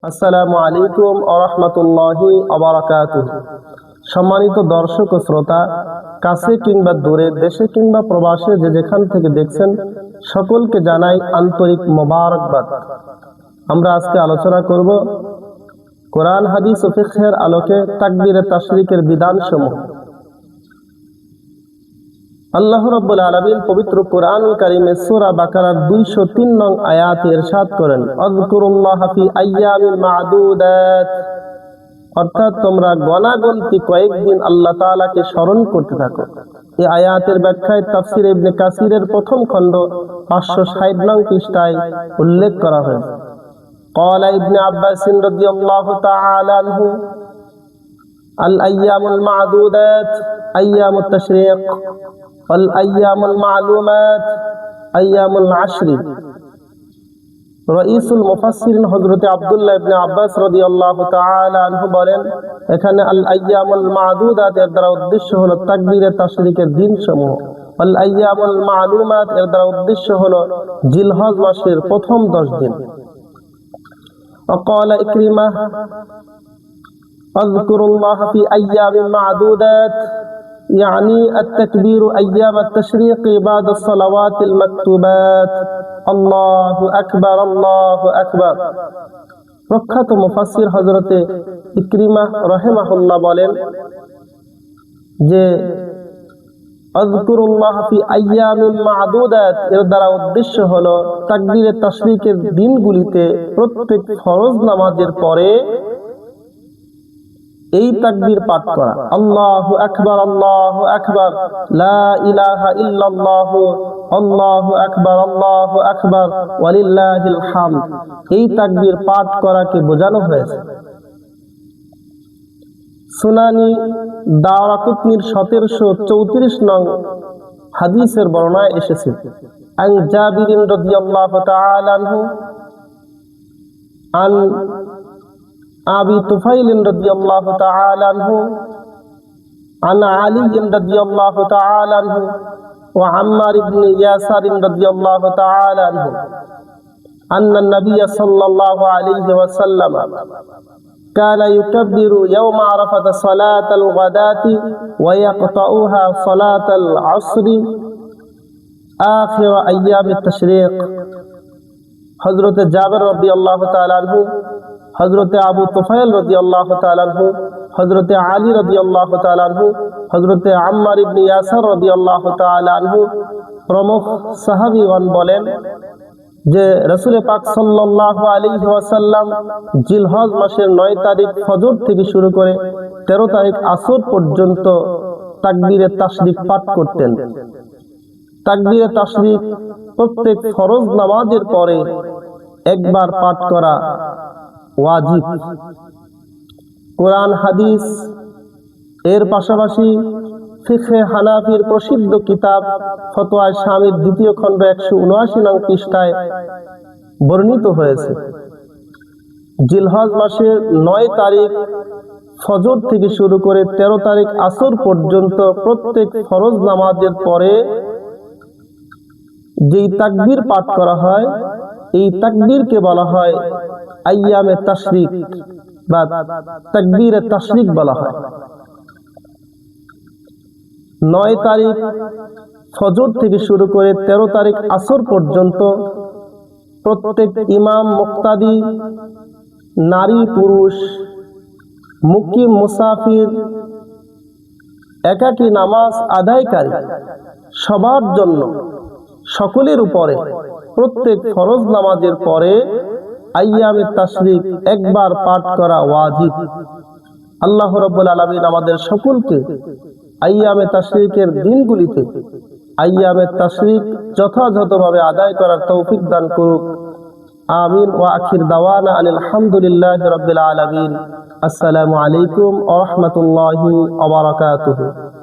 আসসালামু আলাইকুম ওয়া রাহমাতুল্লাহি ওয়া বারাকাতুহু। সম্মানিত দর্শক ও শ্রোতা, কাছে কিংবা দূরে, দেশে কিংবা প্রবাসে যে যেখান থেকে দেখছেন, সকলকে জানাই আন্তরিক মোবারকবাদ। আমরা আজকে আলোচনা করব কোরআন হাদিস ও ফিকহের আলোকে তাকবীরে তাশরিকের বিধানসমূহ। আল্লাহ রাব্বুল আলামিন পবিত্র কোরআনুল কারীমে সূরা বাকারার 203 নং আয়াতে ইরশাদ করেন, আযকুরুল্লাহা ফি আইয়ামিল মা'দুদাত, অর্থাৎ তোমরা গণাগন্তি কয়েকদিন আল্লাহ তাআলাকে স্মরণ করতে থাকো। এই আয়াতের ব্যাখ্যায় তাফসীর ইবনে কাসিরের প্রথম খণ্ড 560 নং পৃষ্ঠায় উল্লেখ করা হয়েছে। قال ابن عباس رضي الله تعالى عنه الأيام المعدودات أيام التشريق والأيام المعلومات أيام العشر। রাইসুল মুফাসসিরিন হযরত আব্দুল্লাহ ইবনে আব্বাস রাদিয়াল্লাহু তাআলা আনহু বলেন, এখানে আল আইয়ামুল মা'দুদাত এর দ্বারা উদ্দেশ্য হলো তাকবীরে তাশরিকের দিনসমূহ। আল আইয়ামুল মা'লুমাত এর দ্বারা উদ্দেশ্য হলো জিলহজ মাসের প্রথম 10 দিন। وقال إكرمة اذكروا الله في أيام معدودات يعني التكبير أيام التشريق بعد الصلوات المكتوبات الله أكبر الله أكبر। প্রখ্যাত মুফাসসির হযরতে ইকরিমা রাহিমাহুল্লাহ বলেন যে আযকুরুল্লাহ ফি আইয়ামিল মা'দুদাত এর দ্বারা উদ্দেশ্য হলো তাকবীরে তাশরিকের দিনগুলিতে প্রত্যেক ফরজ নামাজের পরে এই তাকবীর পাঠ করা, আল্লাহু আকবার আল্লাহু আকবার লা ইলাহা ইল্লাল্লাহ আল্লাহু আকবার ওয়ালিল্লাহিল হামদ। এই তাকবীর পাঠ করাকে বোঝানো হয়েছে। সুনানি দারাকুতনির 1734 নং হাদিসের বর্ণনায় এসেছে, আন জাবির রাদিয়াল্লাহু তাআলা আনহু আন আবি তুফাইল রাদিয়াল্লাহু তাআলা আনহু আন আলী রাদিয়াল্লাহু তাআলা আনহু ওয়া আম্মার ইবনে ইয়াসার রাদিয়াল্লাহু তাআলা আনহু আন্না নবী সাল্লাল্লাহু আলাইহি ওয়াসাল্লাম كان يكبر يوم عرفة صلاة الغداة ويقطعها صلاة العصر آخر أيام التشريق। হযরত জাবের রাদিয়াল্লাহু তাআলা আনহু, হযরত আবু তুফাইল রাদিয়াল্লাহু তাআলা আনহু, হযরত আলী রাদিয়াল্লাহু তাআলা আনহু, হযরত আম্মার ইবনে ইয়াসার রাদিয়াল্লাহু তাআলা আনহু প্রমুখ সাহাবীগণ বলেন যে রাসূল পাক সাল্লাল্লাহু আলাইহি ওয়াসাল্লাম জিলহজ মাসের 9 তারিখ ফজর থেকে শুরু করে 13 তারিখ আসর পর্যন্ত তাকবীরে তাশরিক পাঠ করতেন। তাকবীরে তাশরিক প্রত্যেক ফরজ নামাজের পরে একবার পাঠ করা ওয়াজিব। কোরআন হাদিস এর পাশাপাশি ফিকহে হানাফির প্রসিদ্ধ কিতাব ফতোয়া শামীর 2য় খণ্ড 179 নং পৃষ্ঠায় বর্ণিত হয়েছে, জিলহজ মাসের 9 তারিখ ফজর থেকে শুরু করে 13 তারিখ আসর পর্যন্ত প্রত্যেক ফরজ নামাজের পরে যেই তাকবীর পাঠ করা হয়, এই তাকবীরকে বলা হয় আইয়ামে তাশরিক বা তাকবীরে তাশরিক বলা হয়। 9 তারিখ ফজর থেকে শুরু করে 13 তারিখ আসর পর্যন্ত প্রত্যেক ইমাম, মুক্তাদি, নারী পুরুষ, মুকিম, মুসাফির, একাকী নামাজ আদায়কারী সবার জন্য, সকলের উপরে প্রত্যেক ফরজ নামাজের পরে আইয়ামে তাশরিক একবার পাঠ করা ওয়াজিব। আল্লাহ রাব্বুল আলামিন আমাদের সকলকে আইয়ামে তাশরিকের দিনগুলিতে আইয়ামে তাশরিক যথাযথভাবে আদায় করার তৌফিক দান করুক। আমিন। ওয়া আখির দাওয়ানা আলহামদুলিল্লাহি রাব্বিল আলামিন। আসসালামু আলাইকুম ওয়া রাহমাতুল্লাহি ওয়া বারাকাতুহু।